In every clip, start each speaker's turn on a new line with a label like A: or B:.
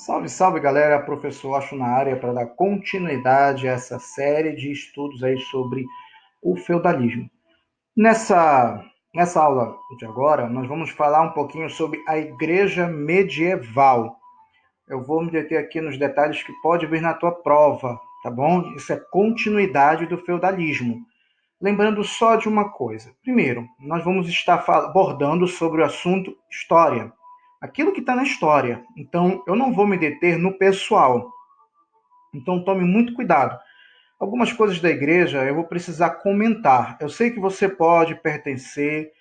A: Salve, salve galera, professor Acho na área para dar continuidade a essa série de estudos aí sobre o feudalismo. Nessa aula de agora, nós vamos falar um pouquinho sobre a igreja medieval. Eu vou me deter aqui nos detalhes que pode vir na tua prova, tá bom? Isso é continuidade do feudalismo. Lembrando só de uma coisa. Primeiro, nós vamos estar abordando sobre o assunto história. Aquilo que está na história. Então, eu não vou me deter no pessoal. Então, tome muito cuidado. Algumas coisas da igreja eu vou precisar comentar. Eu sei que você pode pertencer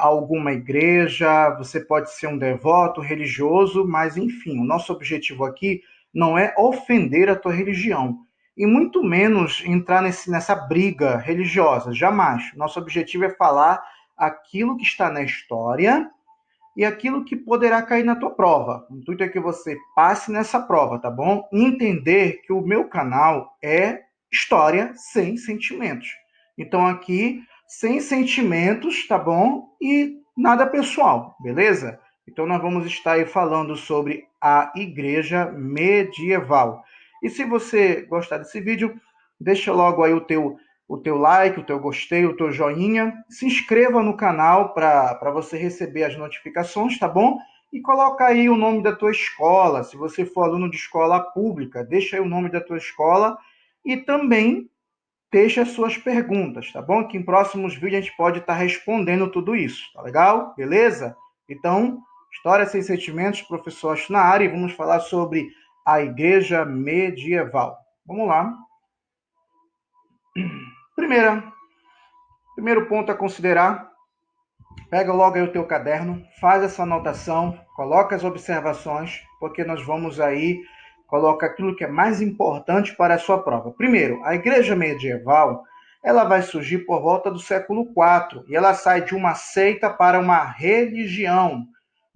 A: a alguma igreja, você pode ser um devoto religioso, mas enfim, o nosso objetivo aqui não é ofender a tua religião e muito menos entrar nessa briga religiosa, jamais. Nosso objetivo é falar aquilo que está na história e aquilo que poderá cair na tua prova. O intuito é que você passe nessa prova, tá bom? E entender que o meu canal é história sem sentimentos. Então aqui, sem sentimentos, tá bom? E nada pessoal, beleza? Então nós vamos estar aí falando sobre a igreja medieval. E se você gostar desse vídeo, deixa logo aí o teu like, o teu gostei, o teu joinha. Se inscreva no canal para você receber as notificações, tá bom? E coloca aí o nome da tua escola. Se você for aluno de escola pública, deixa aí o nome da tua escola e também deixa as suas perguntas, tá bom? Que em próximos vídeos a gente pode estar respondendo tudo isso, tá legal? Beleza? Então, História Sem Sentimentos, professor Acho na área, e vamos falar sobre a igreja medieval. Vamos lá. Primeiro ponto a considerar. Pega logo aí o teu caderno, faz essa anotação, coloca as observações, porque nós vamos aí colocar aquilo que é mais importante para a sua prova. Primeiro, a igreja medieval, ela vai surgir por volta do século IV e ela sai de uma seita para uma religião.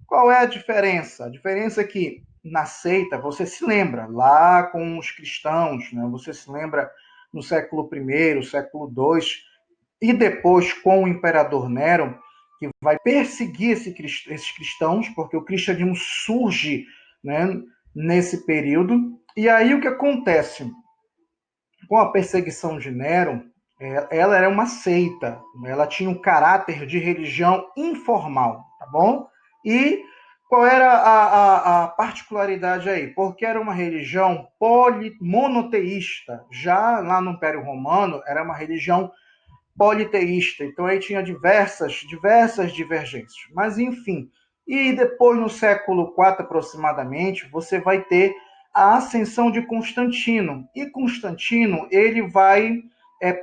A: Qual é a diferença? A diferença é que na seita, você se lembra, lá com os cristãos, né? Você se lembra no século I, século II, e depois com o imperador Nero, que vai perseguir esses cristãos, porque o cristianismo surge, né, nesse período. E aí o que acontece? Com a perseguição de Nero, ela era uma seita, ela tinha um caráter de religião informal, tá bom? E qual era a particularidade aí? Porque era uma religião monoteísta. Já lá no Império Romano, era uma religião politeísta. Então aí tinha diversas divergências. Mas enfim, e depois no século IV aproximadamente, você vai ter a ascensão de Constantino. E Constantino, ele vai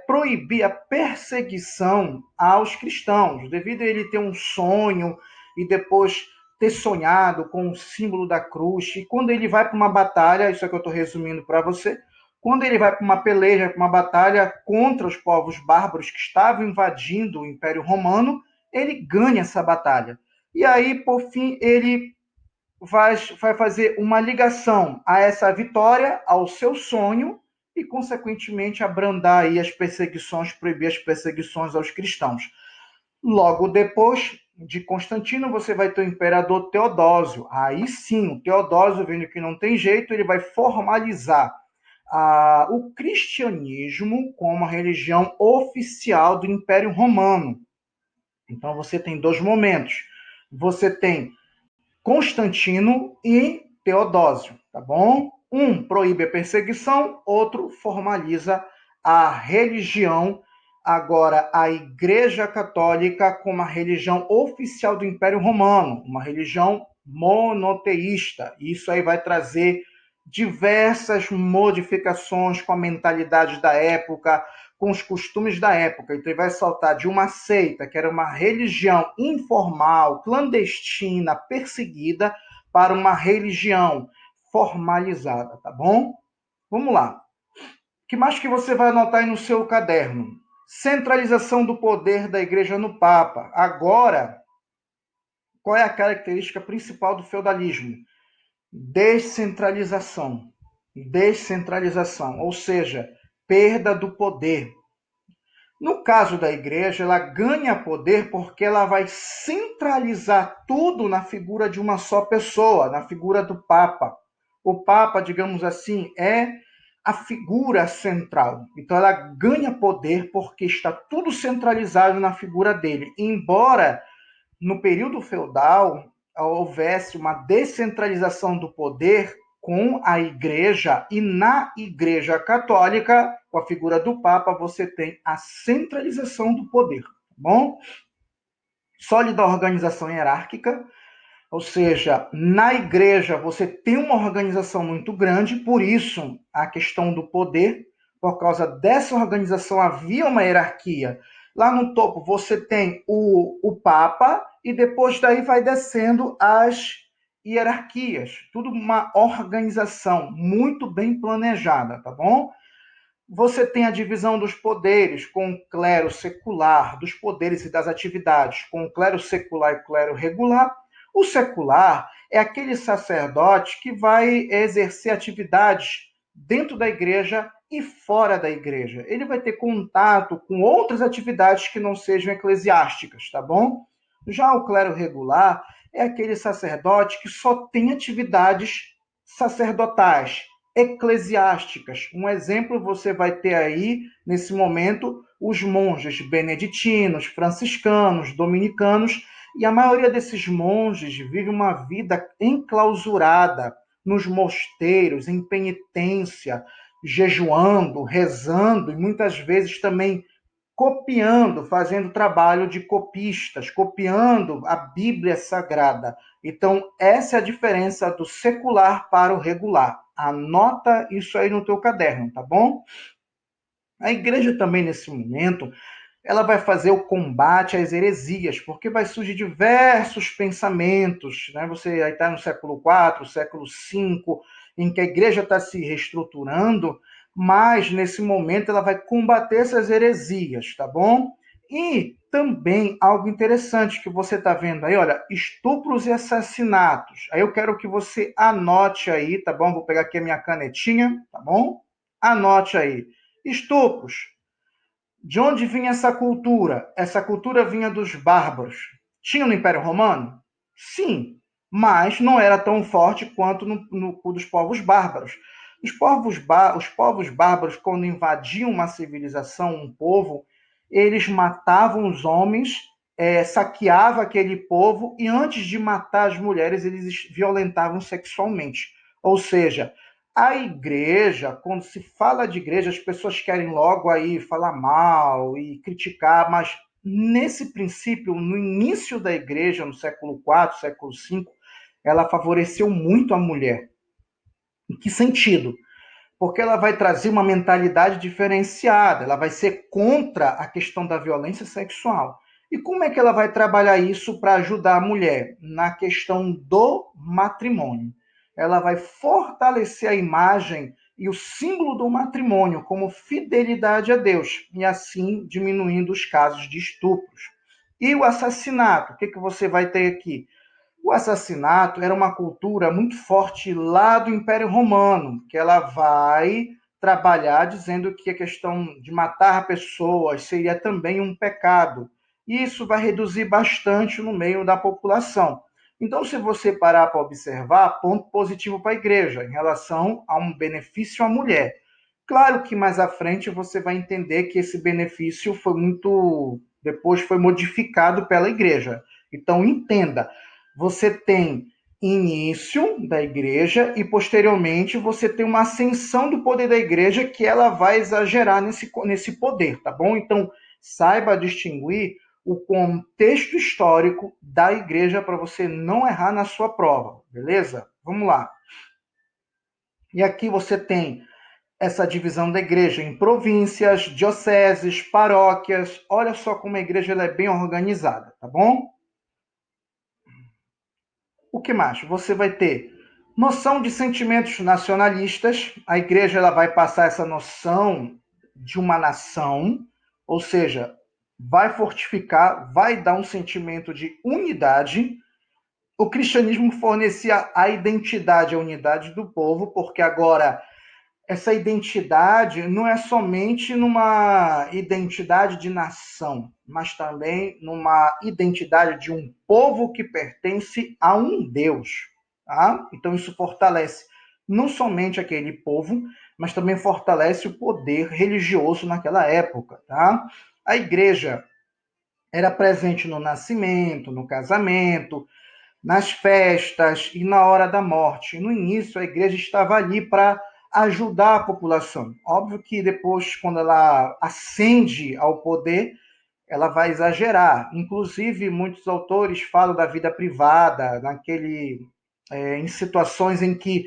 A: proibir a perseguição aos cristãos, devido a ele ter um sonho e depois ter sonhado com o símbolo da cruz. E quando ele vai para uma batalha, isso é que eu estou resumindo para você, quando ele vai para uma peleja, para uma batalha contra os povos bárbaros que estavam invadindo o Império Romano, ele ganha essa batalha. E aí, por fim, ele vai fazer uma ligação a essa vitória, ao seu sonho, e, consequentemente, abrandar aí as perseguições, proibir as perseguições aos cristãos. Logo depois de Constantino, você vai ter o imperador Teodósio. Aí sim, o Teodósio, vendo que não tem jeito, ele vai formalizar o cristianismo como a religião oficial do Império Romano. Então você tem dois momentos. Você tem Constantino e Teodósio, tá bom? Um proíbe a perseguição, outro formaliza a religião, agora a Igreja Católica como a religião oficial do Império Romano, uma religião monoteísta. Isso aí vai trazer diversas modificações com a mentalidade da época, com os costumes da época. Então, ele vai saltar de uma seita, que era uma religião informal, clandestina, perseguida, para uma religião formalizada, tá bom? Vamos lá. O que mais que você vai anotar aí no seu caderno? Centralização do poder da igreja no Papa. Agora, qual é a característica principal do feudalismo? Descentralização. Descentralização, ou seja, perda do poder. No caso da igreja, ela ganha poder porque ela vai centralizar tudo na figura de uma só pessoa, na figura do Papa. o Papa, digamos assim, é a figura central. Então ela ganha poder porque está tudo centralizado na figura dele. Embora no período feudal houvesse uma descentralização do poder com a igreja, e na igreja católica, com a figura do Papa, você tem a centralização do poder, tá bom? Sólida organização hierárquica, ou seja, na igreja você tem uma organização muito grande, por isso a questão do poder, por causa dessa organização havia uma hierarquia. Lá no topo você tem o Papa e depois daí vai descendo as hierarquias. Tudo uma organização muito bem planejada, tá bom? Você tem a divisão dos poderes com o clero secular, dos poderes e das atividades com o clero secular e o clero regular. O secular é aquele sacerdote que vai exercer atividades dentro da igreja e fora da igreja. Ele vai ter contato com outras atividades que não sejam eclesiásticas, tá bom? Já o clero regular é aquele sacerdote que só tem atividades sacerdotais, eclesiásticas. Um exemplo você vai ter aí, nesse momento, os monges beneditinos, franciscanos, dominicanos, e a maioria desses monges vive uma vida enclausurada nos mosteiros, em penitência, jejuando, rezando e muitas vezes também copiando, fazendo trabalho de copistas, copiando a Bíblia Sagrada. Então, essa é a diferença do secular para o regular. Anota isso aí no teu caderno, tá bom? A igreja também, nesse momento, ela vai fazer o combate às heresias, porque vai surgir diversos pensamentos, né? Você aí está no século IV, século V, em que a igreja está se reestruturando, mas nesse momento ela vai combater essas heresias, tá bom? E também algo interessante que você está vendo aí, olha, estupros e assassinatos. Aí eu quero que você anote aí, tá bom? Vou pegar aqui a minha canetinha, tá bom? Anote aí. Estupros. De onde vinha essa cultura? Essa cultura vinha dos bárbaros. Tinha no Império Romano? Sim, mas não era tão forte quanto no dos povos bárbaros. Os povos bárbaros, quando invadiam uma civilização, um povo, eles matavam os homens, saqueavam aquele povo e antes de matar as mulheres, eles violentavam sexualmente. Ou seja, a igreja, quando se fala de igreja, as pessoas querem logo aí falar mal e criticar, mas nesse princípio, no início da igreja, no século IV, século V, ela favoreceu muito a mulher. Em que sentido? Porque ela vai trazer uma mentalidade diferenciada, ela vai ser contra a questão da violência sexual. E como é que ela vai trabalhar isso para ajudar a mulher? Na questão do matrimônio. Ela vai fortalecer a imagem e o símbolo do matrimônio como fidelidade a Deus, e assim diminuindo os casos de estupros. E o assassinato, o que, que você vai ter aqui? O assassinato era uma cultura muito forte lá do Império Romano, que ela vai trabalhar dizendo que a questão de matar pessoas seria também um pecado. E isso vai reduzir bastante no meio da população. Então, se você parar para observar, ponto positivo para a igreja em relação a um benefício à mulher. Claro que mais à frente você vai entender que esse benefício foi muito. Depois foi modificado pela igreja. Então, entenda você tem início da igreja e posteriormente você tem uma ascensão do poder da igreja que ela vai exagerar nesse poder, tá bom? Então, saiba distinguir o contexto histórico da igreja para você não errar na sua prova, beleza? Vamos lá. E aqui você tem essa divisão da igreja em províncias, dioceses, paróquias. Olha só como a igreja ela é bem organizada, tá bom? O que mais? Você vai ter noção de sentimentos nacionalistas. A igreja ela vai passar essa noção de uma nação, ou seja, vai fortificar, vai dar um sentimento de unidade. O cristianismo fornecia a identidade, a unidade do povo, porque agora essa identidade não é somente numa identidade de nação, mas também numa identidade de um povo que pertence a um Deus. Tá? Então isso fortalece não somente aquele povo, mas também fortalece o poder religioso naquela época, tá? A igreja era presente no nascimento, no casamento, nas festas e na hora da morte. No início, a igreja estava ali para ajudar a população. Óbvio que depois, quando ela ascende ao poder, ela vai exagerar. Inclusive, muitos autores falam da vida privada, em situações em que,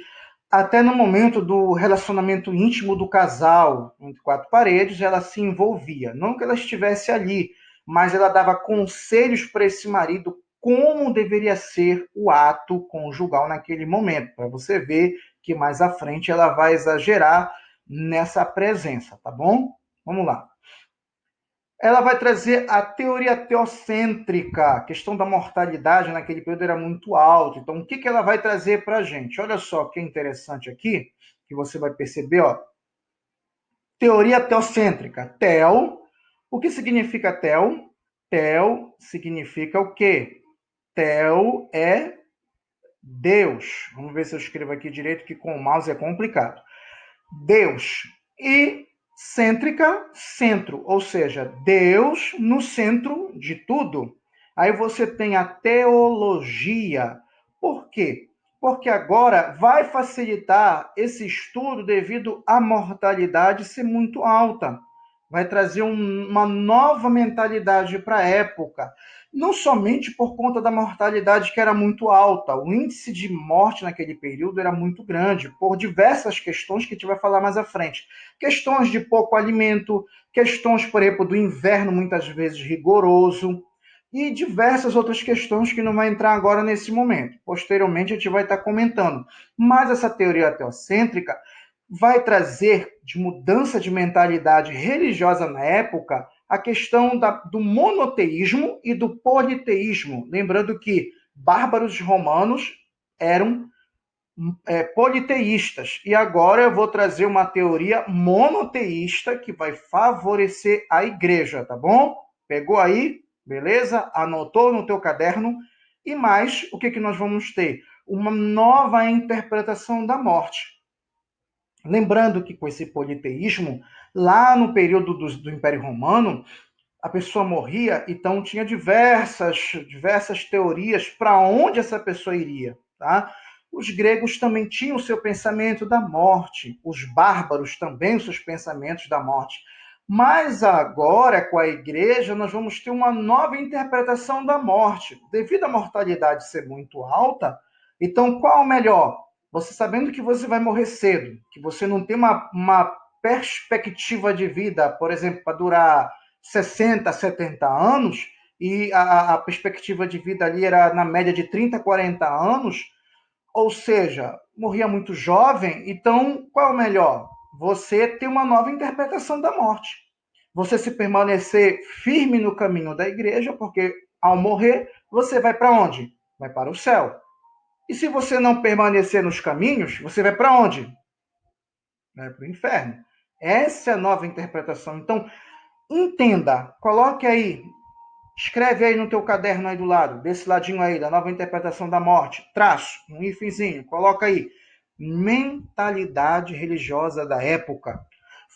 A: até no momento do relacionamento íntimo do casal, entre quatro paredes, ela se envolvia. Não que ela estivesse ali, mas ela dava conselhos para esse marido como deveria ser o ato conjugal naquele momento, para você ver que mais à frente ela vai exagerar nessa presença, tá bom? Vamos lá. Ela vai trazer a teoria teocêntrica. A questão da mortalidade naquele período era muito alta. Então, o que, que ela vai trazer para a gente? Olha só que é interessante aqui, que você vai perceber, ó. Teoria teocêntrica. Teo. O que significa teo? Teo significa o quê? Teo é Deus. Vamos ver se eu escrevo aqui direito, que com o mouse é complicado. Deus. E cêntrica, centro, ou seja, Deus no centro de tudo. Aí você tem a teologia. Por quê? Porque agora vai facilitar esse estudo devido à mortalidade ser muito alta. Vai trazer uma nova mentalidade para a época. Não somente por conta da mortalidade que era muito alta, o índice de morte naquele período era muito grande, por diversas questões que a gente vai falar mais à frente. Questões de pouco alimento, questões, por exemplo, do inverno muitas vezes rigoroso, e diversas outras questões que não vai entrar agora nesse momento. Posteriormente a gente vai estar comentando. Mas essa teoria teocêntrica vai trazer de mudança de mentalidade religiosa na época a questão do monoteísmo e do politeísmo. Lembrando que bárbaros romanos eram politeístas. E agora eu vou trazer uma teoria monoteísta que vai favorecer a igreja, tá bom? Pegou aí? Beleza? Anotou no teu caderno? E mais, o que, que nós vamos ter? Uma nova interpretação da morte. Lembrando que com esse politeísmo, lá no período do Império Romano, a pessoa morria, então tinha diversas teorias para onde essa pessoa iria, tá? Os gregos também tinham o seu pensamento da morte, os bárbaros também os seus pensamentos da morte. Mas agora, com a igreja, nós vamos ter uma nova interpretação da morte. Devido à mortalidade ser muito alta, então qual o melhor? Você sabendo que você vai morrer cedo, que você não tem uma perspectiva de vida, por exemplo, para durar 60, 70 anos, e a perspectiva de vida ali era na média de 30, 40 anos, ou seja, morria muito jovem, então qual é o melhor? Você ter uma nova interpretação da morte. Você se permanecer firme no caminho da igreja, porque ao morrer, você vai para onde? Vai para o céu. E se você não permanecer nos caminhos, você vai para onde? Vai para o inferno. Essa é a nova interpretação. Então, entenda, coloque aí, escreve aí no teu caderno aí do lado, desse ladinho aí, da nova interpretação da morte, traço, um hífenzinho, coloca aí, mentalidade religiosa da época.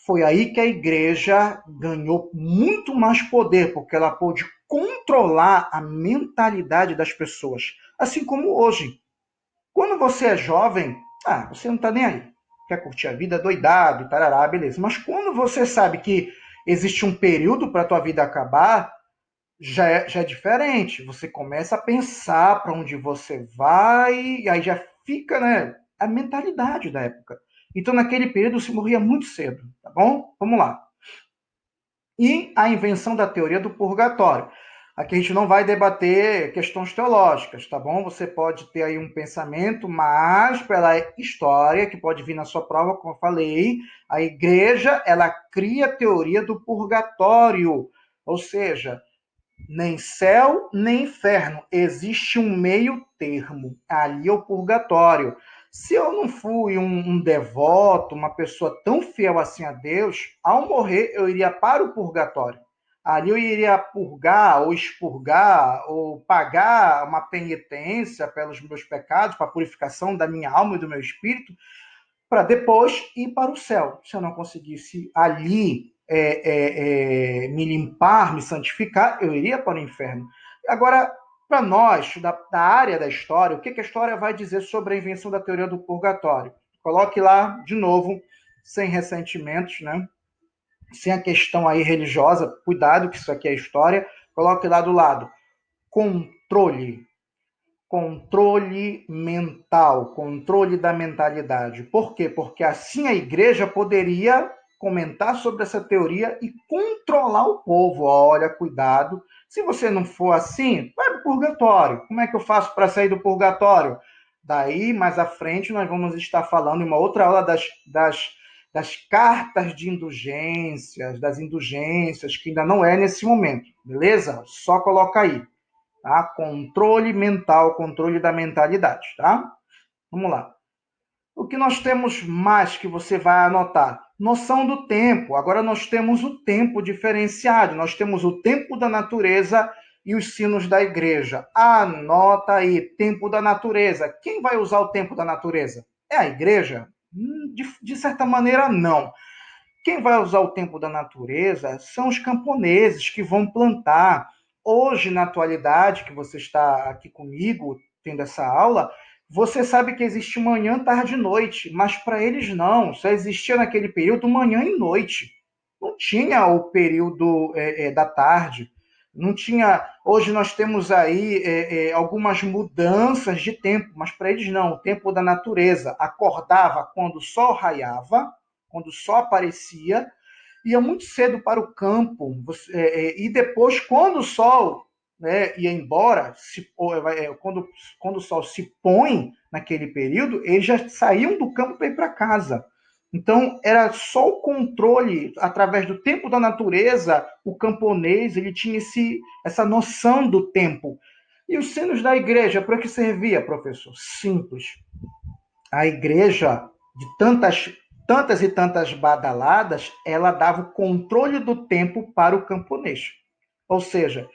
A: Foi aí que a igreja ganhou muito mais poder, porque ela pôde controlar a mentalidade das pessoas, assim como hoje. Quando você é jovem, você não está nem aí. Quer curtir a vida doidado, tarará, beleza. Mas quando você sabe que existe um período para a tua vida acabar, já é diferente. Você começa a pensar para onde você vai, e aí já fica, né, a mentalidade da época. Então, naquele período, se morria muito cedo, tá bom? Vamos lá. E a invenção da teoria do purgatório. Aqui a gente não vai debater questões teológicas, tá bom? Você pode ter aí um pensamento, mas pela história que pode vir na sua prova, como eu falei, a igreja, ela cria a teoria do purgatório, ou seja, nem céu, nem inferno. Existe um meio termo. Ali é o purgatório. Se eu não fui um devoto, uma pessoa tão fiel assim a Deus, ao morrer eu iria para o purgatório. Ali eu iria purgar, ou expurgar, ou pagar uma penitência pelos meus pecados, para a purificação da minha alma e do meu espírito, para depois ir para o céu. Se eu não conseguisse ali me limpar, me santificar, eu iria para o inferno. Agora, para nós, da área da história, o que a história vai dizer sobre a invenção da teoria do purgatório? Coloque lá, de novo, sem ressentimentos, né? Sem a questão aí religiosa, cuidado que isso aqui é história, coloque lá do lado. Controle. Controle mental, controle da mentalidade. Por quê? Porque assim a igreja poderia comentar sobre essa teoria e controlar o povo. Olha, cuidado. Se você não for assim, vai para o purgatório. Como é que eu faço para sair do purgatório? Daí, mais à frente, nós vamos estar falando em uma outra aula das cartas de indulgências, das indulgências, que ainda não é nesse momento, beleza? Só coloca aí. Tá? Controle mental, controle da mentalidade, tá? Vamos lá. O que nós temos mais que você vai anotar? Noção do tempo. Agora nós temos o tempo diferenciado. Nós temos o tempo da natureza e os sinos da igreja. Anota aí, tempo da natureza. Quem vai usar o tempo da natureza? É a igreja? De certa maneira, não. Quem vai usar o tempo da natureza são os camponeses que vão plantar. Hoje, na atualidade, que você está aqui comigo, tendo essa aula, você sabe que existe manhã, tarde e noite, mas para eles não. Só existia naquele período manhã e noite. Não tinha o período da tarde. Não tinha. Hoje nós temos aí algumas mudanças de tempo, mas para eles não. O tempo da natureza acordava quando o sol raiava, quando o sol aparecia, ia muito cedo para o campo, e depois, quando o sol, né, ia embora, quando o sol se põe naquele período, eles já saíam do campo para ir para casa. Então, era só o controle, através do tempo da natureza, o camponês ele tinha essa noção do tempo. E os sinos da igreja, para que servia, professor? Simples. A igreja, de tantas e tantas badaladas, ela dava o controle do tempo para o camponês. Ou seja,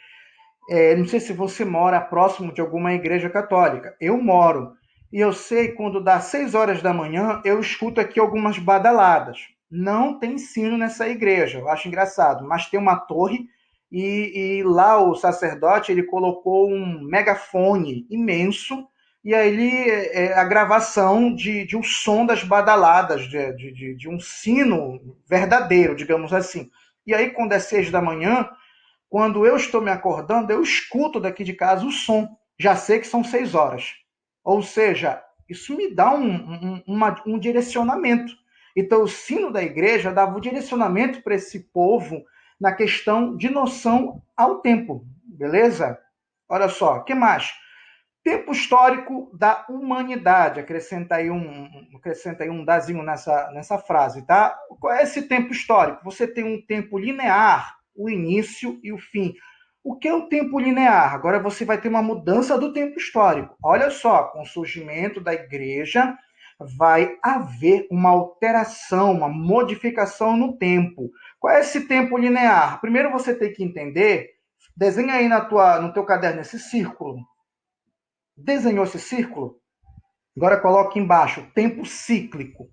A: não sei se você mora próximo de alguma igreja católica. Eu moro. E eu sei, quando dá 6 horas da manhã, eu escuto aqui algumas badaladas. Não tem sino nessa igreja, eu acho engraçado, mas tem uma torre e lá o sacerdote ele colocou um megafone imenso e aí a gravação de um som das badaladas, de um sino verdadeiro, digamos assim. E aí, quando é 6 da manhã, quando eu estou me acordando, eu escuto daqui de casa o som. Já sei que são 6 horas. Ou seja, isso me dá um direcionamento. Então, o sino da igreja dava um direcionamento para esse povo na questão de noção ao tempo. Beleza? Olha só, o que mais? Tempo histórico da humanidade. Acrescenta aí um dazinho nessa frase, tá? Qual é esse tempo histórico? Você tem um tempo linear, o início e o fim. O que é o tempo linear? Agora você vai ter uma mudança do tempo histórico. Olha só, com o surgimento da igreja, vai haver uma alteração, uma modificação no tempo. Qual é esse tempo linear? Primeiro você tem que entender, desenha aí no teu caderno esse círculo. Desenhou esse círculo? Agora coloque embaixo, tempo cíclico.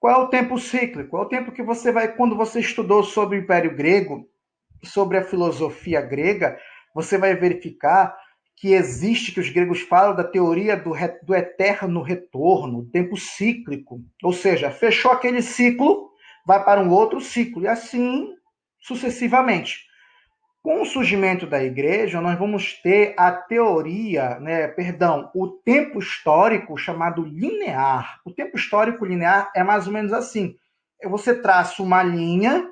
A: Qual é o tempo cíclico? É o tempo que você vai, quando você estudou sobre o Império Grego, sobre a filosofia grega, você vai verificar que existe, que os gregos falam da teoria do eterno retorno, tempo cíclico. Ou seja, fechou aquele ciclo, vai para um outro ciclo, e assim sucessivamente. Com o surgimento da igreja, nós vamos ter a teoria, o tempo histórico chamado linear. O tempo histórico linear é mais ou menos assim. Você traça uma linha,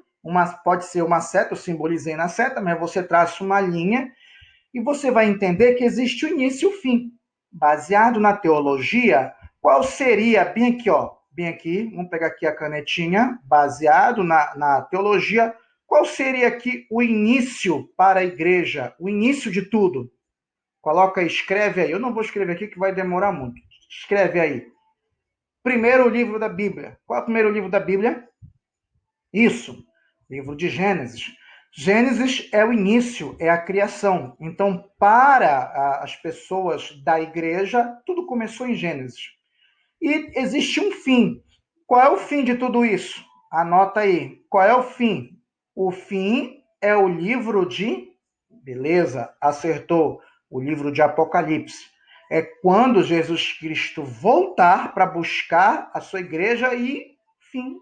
A: pode ser uma seta, eu simbolizei na seta, mas você traça uma linha e você vai entender que existe o início e o fim. Baseado na teologia, qual seria, bem aqui, vamos pegar aqui a canetinha, baseado na teologia, qual seria aqui o início para a igreja, o início de tudo? Coloca, escreve aí. Eu não vou escrever aqui que vai demorar muito. Escreve aí. Primeiro livro da Bíblia. Qual é o primeiro livro da Bíblia? Isso, livro de Gênesis. Gênesis é o início, é a criação. Então, para as pessoas da igreja, tudo começou em Gênesis. E existe um fim. Qual é o fim de tudo isso? Anota aí. Qual é o fim? O fim é o livro de... Beleza, acertou. O livro de Apocalipse. É quando Jesus Cristo voltar para buscar a sua igreja e fim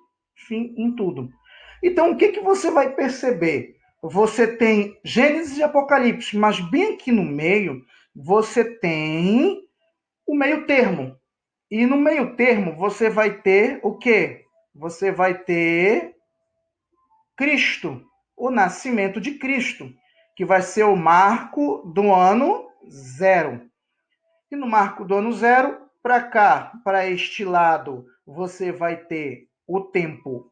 A: em tudo. Então, o que, que você vai perceber? Você tem Gênesis e Apocalipse, mas bem aqui no meio, você tem o meio termo. E no meio termo, você vai ter o quê? Você vai ter Cristo, o nascimento de Cristo, que vai ser o marco do ano zero. E no marco do ano zero, para cá, para este lado, você vai ter o tempo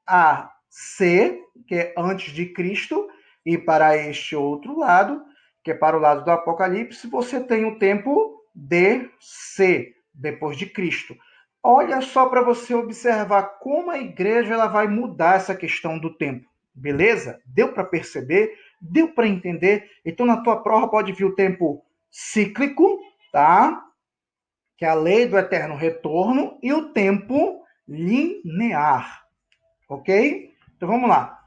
A: AC, que é antes de Cristo, e para este outro lado, que é para o lado do Apocalipse, você tem o tempo DC, depois de Cristo. Olha só para você observar como a igreja ela vai mudar essa questão do tempo. Beleza? Deu para perceber? Deu para entender? Então, na tua prova pode vir o tempo cíclico, tá? Que é a lei do eterno retorno, e o tempo linear. Ok? Então vamos lá.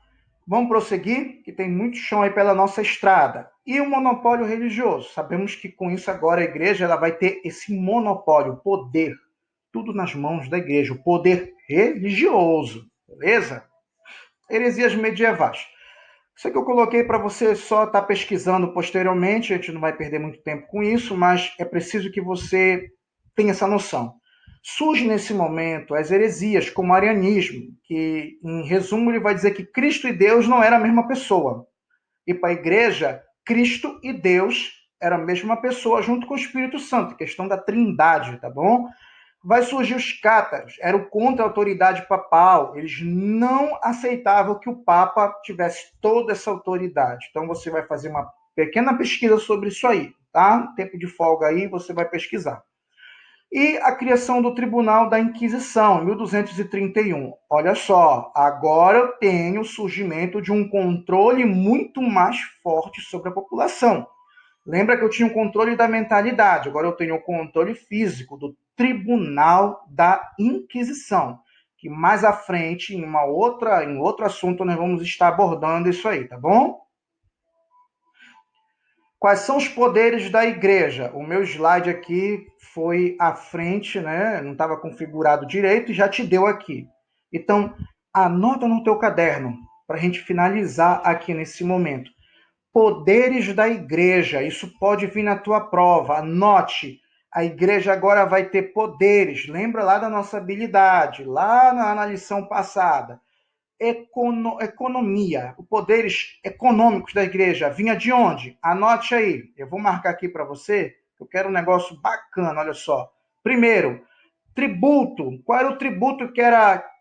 A: Vamos prosseguir, que tem muito chão aí pela nossa estrada. E o monopólio religioso? Sabemos que com isso agora a igreja ela vai ter esse monopólio, poder, tudo nas mãos da igreja, o poder religioso, beleza? Heresias medievais. Isso aqui eu coloquei para você só estar pesquisando posteriormente, a gente não vai perder muito tempo com isso, mas é preciso que você tenha essa noção. Surge nesse momento as heresias, como o arianismo, que, em resumo, ele vai dizer que Cristo e Deus não eram a mesma pessoa. E para a igreja, Cristo e Deus eram a mesma pessoa junto com o Espírito Santo, questão da trindade, tá bom? Vai surgir os cátaros, eram contra a autoridade papal, eles não aceitavam que o Papa tivesse toda essa autoridade. Então você vai fazer uma pequena pesquisa sobre isso aí, tá? Tempo de folga aí, você vai pesquisar. E a criação do Tribunal da Inquisição, em 1231. Olha só, agora eu tenho o surgimento de um controle muito mais forte sobre a população. Lembra que eu tinha o controle da mentalidade, agora eu tenho o controle físico do Tribunal da Inquisição, que mais à frente, em outro assunto, nós vamos estar abordando isso aí, tá bom? Quais são os poderes da igreja? O meu slide aqui foi à frente, né? Não estava configurado direito e já te deu aqui. Então, anota no teu caderno, para a gente finalizar aqui nesse momento. Poderes da igreja, isso pode vir na tua prova. Anote, a igreja agora vai ter poderes. Lembra lá da nossa habilidade, lá na lição passada. Economia, os poderes econômicos da igreja, vinha de onde? Anote aí, eu vou marcar aqui para você, eu quero um negócio bacana, olha só. Primeiro, tributo. Qual era o tributo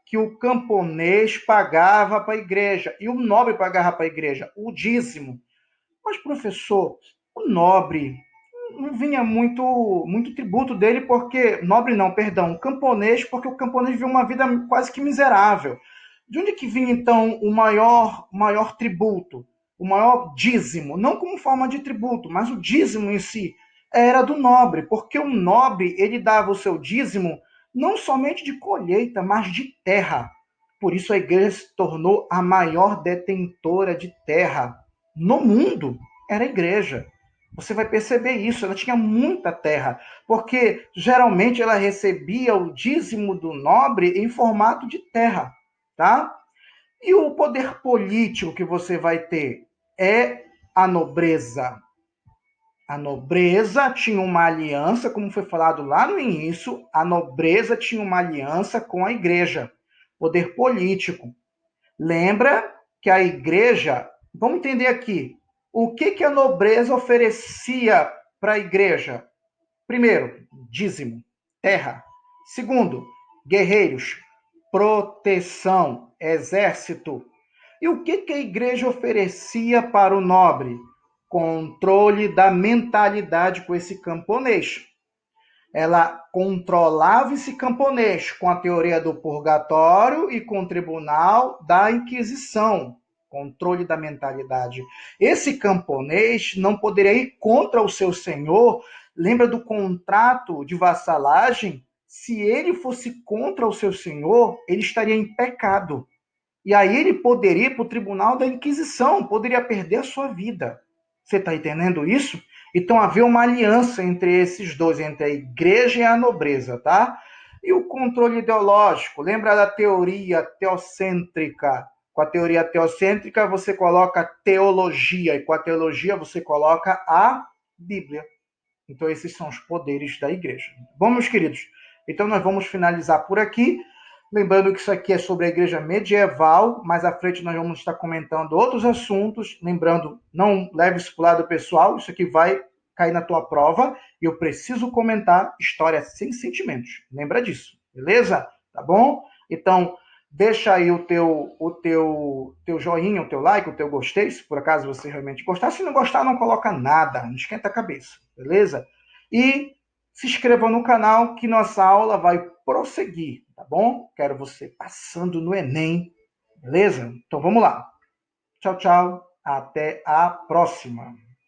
A: que o camponês pagava para a igreja e o nobre pagava para a igreja? O dízimo. Mas, professor, o nobre não vinha muito tributo dele, porque... Nobre não, perdão, o camponês, porque o camponês vivia uma vida quase que miserável. De onde que vinha, então, o maior tributo? O maior dízimo? Não como forma de tributo, mas o dízimo em si era do nobre, porque o nobre, ele dava o seu dízimo não somente de colheita, mas de terra. Por isso a igreja se tornou a maior detentora de terra no mundo, era a igreja. Você vai perceber isso, ela tinha muita terra, porque geralmente ela recebia o dízimo do nobre em formato de terra, tá? E o poder político que você vai ter é a nobreza. A nobreza tinha uma aliança, como foi falado lá no início, a nobreza tinha uma aliança com a igreja. Poder político. Lembra que a igreja, vamos entender aqui, o que a nobreza oferecia para a igreja? Primeiro, dízimo, terra. Segundo, guerreiros, proteção, exército. E o que a igreja oferecia para o nobre? Controle da mentalidade com esse camponês. Ela controlava esse camponês com a teoria do purgatório e com o tribunal da Inquisição, controle da mentalidade. Esse camponês não poderia ir contra o seu senhor. Lembra do contrato de vassalagem? se ele fosse contra o seu senhor, ele estaria em pecado. E aí ele poderia ir para o tribunal da Inquisição, poderia perder a sua vida. Você está entendendo isso? Então havia uma aliança entre esses dois, entre a igreja e a nobreza, tá? E o controle ideológico, lembra da teoria teocêntrica? Com a teoria teocêntrica você coloca teologia, e com a teologia você coloca a Bíblia. Então esses são os poderes da igreja. Bom, meus queridos, então nós vamos finalizar por aqui. Lembrando que isso aqui é sobre a igreja medieval, mais à frente nós vamos estar comentando outros assuntos. Lembrando, não leve isso para o lado pessoal, isso aqui vai cair na tua prova e eu preciso comentar história sem sentimentos. Lembra disso, beleza? Tá bom? Então, deixa aí o teu joinha, o teu like, o teu gostei, se por acaso você realmente gostar. Se não gostar, não coloca nada, não esquenta a cabeça, beleza? E se inscreva no canal que nossa aula vai prosseguir, tá bom? Quero você passando no Enem, beleza? Então vamos lá. Tchau, tchau. Até a próxima.